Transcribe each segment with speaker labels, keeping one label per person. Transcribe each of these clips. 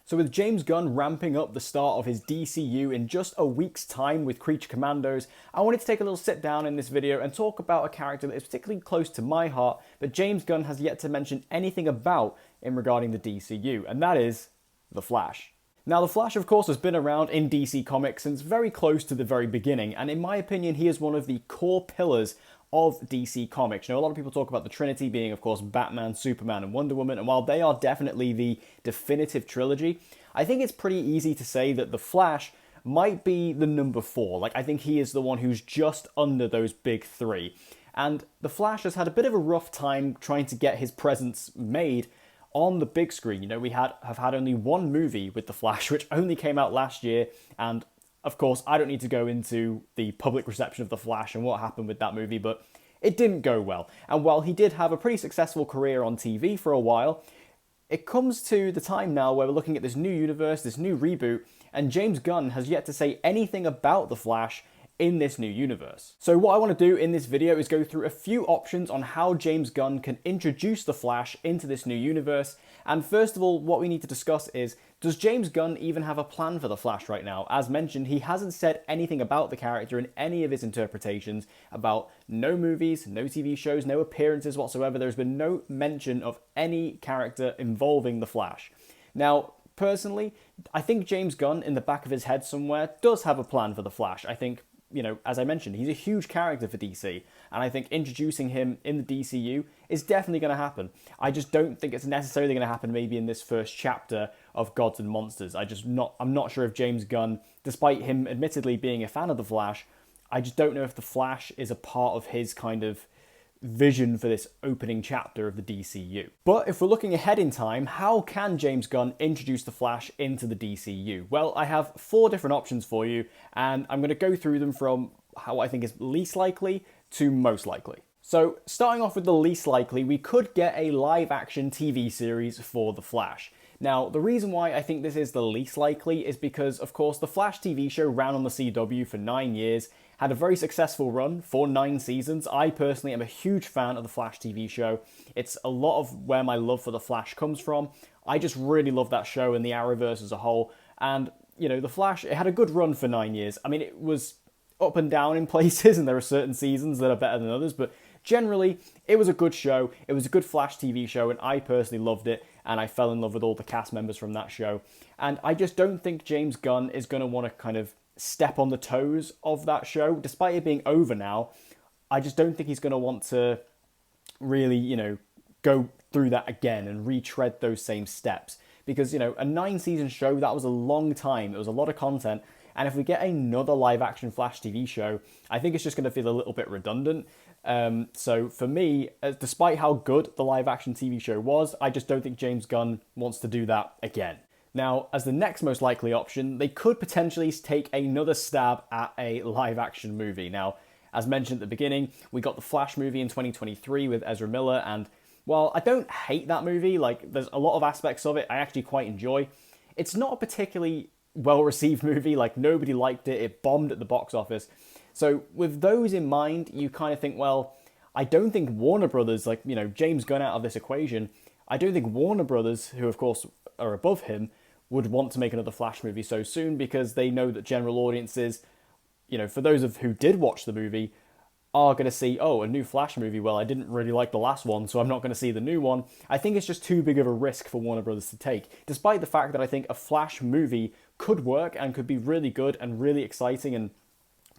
Speaker 1: So with James Gunn ramping up the start of his DCU in just a week's time with Creature Commandos, I wanted to take a little sit down in this video and talk about a character that is particularly close to my heart, but James Gunn has yet to mention anything about in regarding the DCU, and that is The Flash. Now, The Flash, of course, has been around in DC Comics since very close to the very beginning, and in my opinion, he is one of the core pillars of DC Comics. You know, a lot of people talk about the Trinity being, of course, Batman, Superman, and Wonder Woman, and while they are definitely the definitive trilogy, I think it's pretty easy to say that The Flash might be the number 4. Like, I think he is the one who's just under those big 3. And The Flash has had a bit of a rough time trying to get his presence made on the big screen. You know, we have had only one movie with The Flash, which only came out last year, and of course, I don't need to go into the public reception of The Flash and what happened with that movie, but it didn't go well. And while he did have a pretty successful career on TV for a while, it comes to the time now where we're looking at this new universe, this new reboot, and James Gunn has yet to say anything about The Flash in this new universe. So what I want to do in this video is go through a few options on how James Gunn can introduce The Flash into this new universe. And first of all, what we need to discuss is, does James Gunn even have a plan for The Flash right now? As mentioned, he hasn't said anything about the character in any of his interpretations, about no movies, no TV shows, no appearances whatsoever. There's been no mention of any character involving The Flash. Now, personally, I think James Gunn, in the back of his head somewhere, does have a plan for The Flash. I think, you know, as I mentioned, he's a huge character for DC, and I think introducing him in the DCU is definitely going to happen. I just don't think it's necessarily going to happen maybe in this first chapter of Gods and Monsters. I'm not sure if James Gunn, despite him admittedly being a fan of The Flash, I just don't know if The Flash is a part of his kind of vision for this opening chapter of the DCU. But if we're looking ahead in time, how can James Gunn introduce The Flash into the DCU? Well, I have 4 different options for you, and I'm going to go through them from how I think is least likely to most likely. So, starting off with the least likely, we could get a live-action TV series for The Flash. Now, the reason why I think this is the least likely is because, of course, the Flash TV show ran on the CW for 9 years, had a very successful run for 9 seasons. I personally am a huge fan of the Flash TV show. It's a lot of where my love for the Flash comes from. I just really love that show and the Arrowverse as a whole. And, you know, the Flash, it had a good run for 9 years. I mean, it was up and down in places, and there are certain seasons that are better than others, but generally, it was a good show. It was a good Flash TV show, and I personally loved it, and I fell in love with all the cast members from that show. And I just don't think James Gunn is going to want to kind of step on the toes of that show. Despite it being over now, I just don't think he's going to want to really, you know, go through that again and retread those same steps. Because, you know, a 9-season show, that was a long time. It was a lot of content. And if we get another live-action Flash TV show, I think it's just going to feel a little bit redundant. So for me, despite how good the live-action TV show was, I just don't think James Gunn wants to do that again. Now, as the next most likely option, they could potentially take another stab at a live-action movie. Now, as mentioned at the beginning, we got the Flash movie in 2023 with Ezra Miller, and while I don't hate that movie, like, there's a lot of aspects of it I actually quite enjoy, it's not a particularly well-received movie. Like, nobody liked it. It bombed at the box office. So with those in mind, you kind of think, well, I don't think Warner Brothers, like, you know, James Gunn out of this equation, I don't think Warner Brothers, who of course are above him, would want to make another Flash movie so soon, because they know that general audiences, you know, for those of who did watch the movie, are going to see, oh, a new Flash movie, well, I didn't really like the last one, so I'm not going to see the new one. I think it's just too big of a risk for Warner Brothers to take, despite the fact that I think a Flash movie could work and could be really good and really exciting and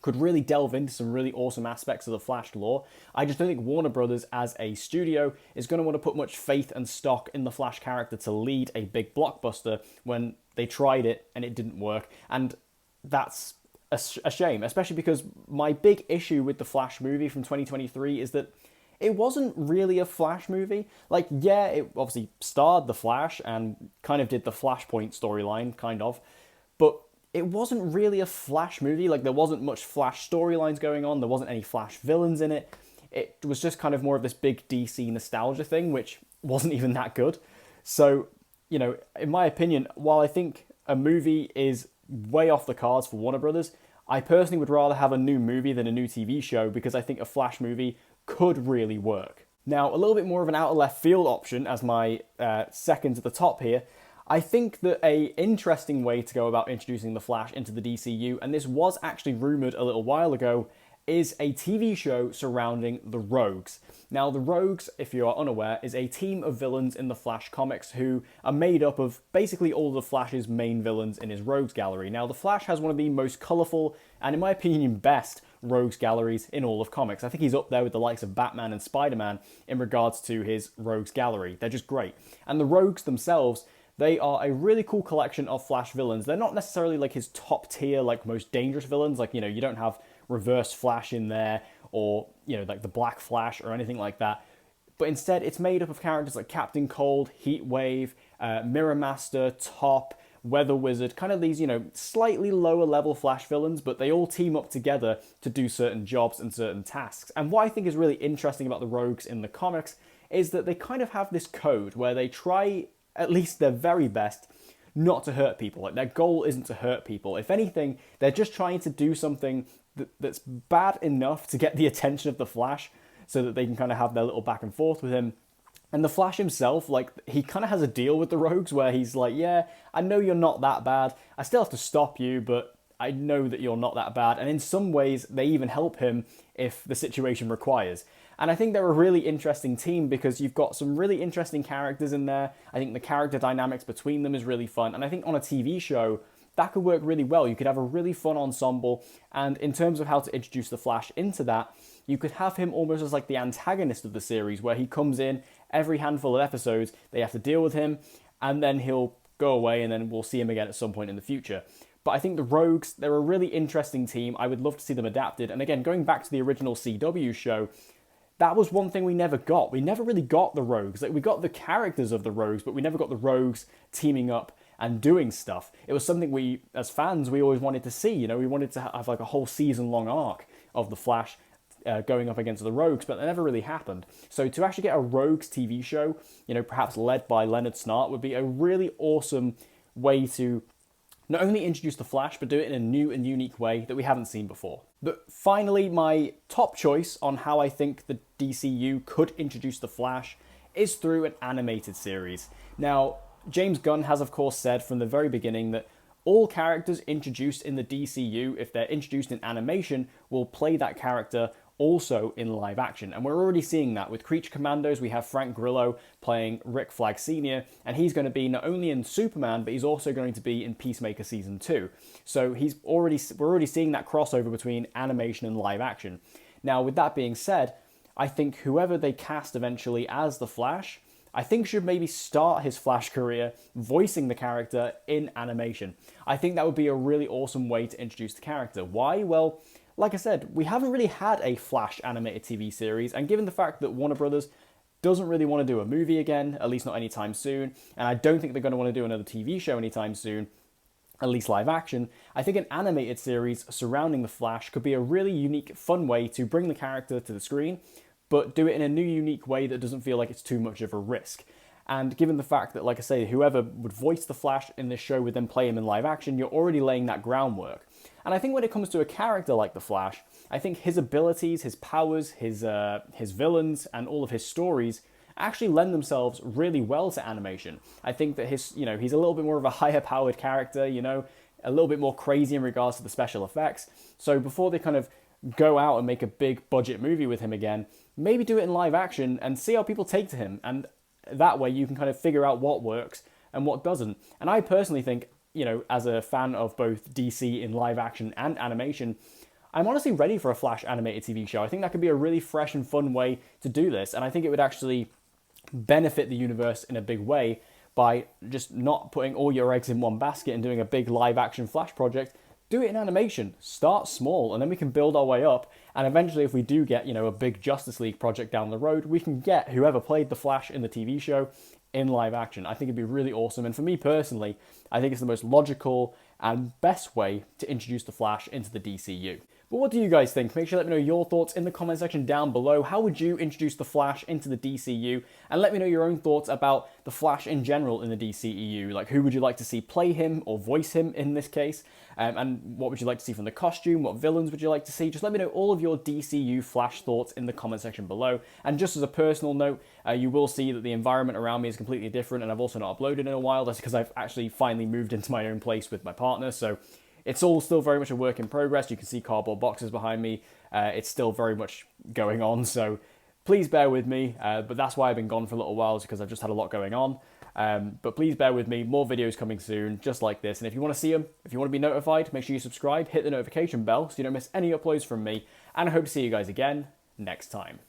Speaker 1: could really delve into some really awesome aspects of the Flash lore. I just don't think Warner Brothers as a studio is going to want to put much faith and stock in the Flash character to lead a big blockbuster when they tried it and it didn't work. And that's a shame, especially because my big issue with the Flash movie from 2023 is that it wasn't really a Flash movie. Like, yeah, it obviously starred the Flash and kind of did the Flashpoint storyline, kind of, but it wasn't really a Flash movie. Like, there wasn't much Flash storylines going on. There wasn't any Flash villains in it. It was just kind of more of this big DC nostalgia thing, which wasn't even that good. So, you know, in my opinion, while I think a movie is way off the cards for Warner Brothers, I personally would rather have a new movie than a new TV show, because I think a Flash movie could really work. Now, a little bit more of an out of left field option as my second at the top here, I think that a interesting way to go about introducing the Flash into the DCU, and this was actually rumored a little while ago, is a TV show surrounding the Rogues. Now, the Rogues, if you are unaware, is a team of villains in the Flash comics who are made up of basically all of the Flash's main villains in his Rogues gallery. Now, the Flash has one of the most colourful and, in my opinion, best Rogues galleries in all of comics. I think he's up there with the likes of Batman and Spider-Man in regards to his Rogues gallery. They're just great. And the Rogues themselves, they are a really cool collection of Flash villains. They're not necessarily like his top tier, like most dangerous villains. Like, you don't have Reverse Flash in there or, like the Black Flash or anything like that. But instead, it's made up of characters like Captain Cold, Heatwave, Mirror Master, Top, Weather Wizard, kind of these, slightly lower level Flash villains, but they all team up together to do certain jobs and certain tasks. And what I think is really interesting about the Rogues in the comics is that they kind of have this code where they try at least their very best not to hurt people. Like, their goal isn't to hurt people. If anything, they're just trying to do something that's bad enough to get the attention of the Flash so that they can kind of have their little back and forth with him. And the Flash himself, like, he kind of has a deal with the Rogues where he's like, yeah, I know you're not that bad. I still have to stop you, but I know that you're not that bad. And in some ways, they even help him if the situation requires. And I think they're a really interesting team because you've got some really interesting characters in there. I think the character dynamics between them is really fun. And I think on a TV show, that could work really well. You could have a really fun ensemble. And in terms of how to introduce the Flash into that, you could have him almost as like the antagonist of the series, where he comes in every handful of episodes, they have to deal with him, and then he'll go away, and then we'll see him again at some point in the future. But I think the Rogues, they're a really interesting team. I would love to see them adapted. And again, going back to the original CW show, that was one thing we never got. We never really got the Rogues. Like, we got the characters of the Rogues, but we never got the Rogues teaming up and doing stuff. It was something we, as fans, we always wanted to see. We wanted to have like a whole season-long arc of the Flash going up against the Rogues, but that never really happened. So to actually get a Rogues TV show, perhaps led by Leonard Snart, would be a really awesome way to not only introduce the Flash, but do it in a new and unique way that we haven't seen before. But finally, my top choice on how I think the DCU could introduce the Flash is through an animated series. Now, James Gunn has, of course, said from the very beginning that all characters introduced in the DCU, if they're introduced in animation, will play that character also in live action. And we're already seeing that. With Creature Commandos, we have Frank Grillo playing Rick Flag Sr., and he's going to be not only in Superman, but he's also going to be in Peacemaker Season 2. So we're already seeing that crossover between animation and live action. Now, with that being said, I think whoever they cast eventually as the Flash, I think should maybe start his Flash career voicing the character in animation. I think that would be a really awesome way to introduce the character. Why? Well, like I said, we haven't really had a Flash animated TV series, and given the fact that Warner Brothers doesn't really want to do a movie again, at least not anytime soon, and I don't think they're going to want to do another TV show anytime soon, at least live action, I think an animated series surrounding the Flash could be a really unique, fun way to bring the character to the screen, but do it in a new, unique way that doesn't feel like it's too much of a risk. And given the fact that, like I say, whoever would voice the Flash in this show would then play him in live action, you're already laying that groundwork. And I think when it comes to a character like the Flash, I think his abilities, his powers, his villains, and all of his stories actually lend themselves really well to animation. I think that he's a little bit more of a higher powered character, a little bit more crazy in regards to the special effects. So before they kind of go out and make a big budget movie with him again, maybe do it in live action and see how people take to him. And that way you can kind of figure out what works and what doesn't. And I personally think, as a fan of both DC in live action and animation, I'm honestly ready for a Flash animated TV show. I think that could be a really fresh and fun way to do this. And I think it would actually benefit the universe in a big way by just not putting all your eggs in one basket and doing a big live action Flash project. Do it in animation. Start small, and then we can build our way up. And eventually, if we do get, a big Justice League project down the road, we can get whoever played the Flash in the TV show in live action. I think it'd be really awesome. And for me personally, I think it's the most logical and best way to introduce the Flash into the DCU. But what do you guys think? Make sure to let me know your thoughts in the comment section down below. How would you introduce the Flash into the DCU? And let me know your own thoughts about the Flash in general in the DCEU. Like, who would you like to see play him or voice him in this case? And what would you like to see from the costume? What villains would you like to see? Just let me know all of your DCU Flash thoughts in the comment section below. And just as a personal note, you will see that the environment around me is completely different, and I've also not uploaded in a while. That's because I've actually finally moved into my own place with my partner, so it's all still very much a work in progress. You can see cardboard boxes behind me. It's still very much going on, so please bear with me. But that's why I've been gone for a little while, is because I've just had a lot going on. But please bear with me. More videos coming soon, just like this. And if you want to see them, if you want to be notified, make sure you subscribe, hit the notification bell so you don't miss any uploads from me. And I hope to see you guys again next time.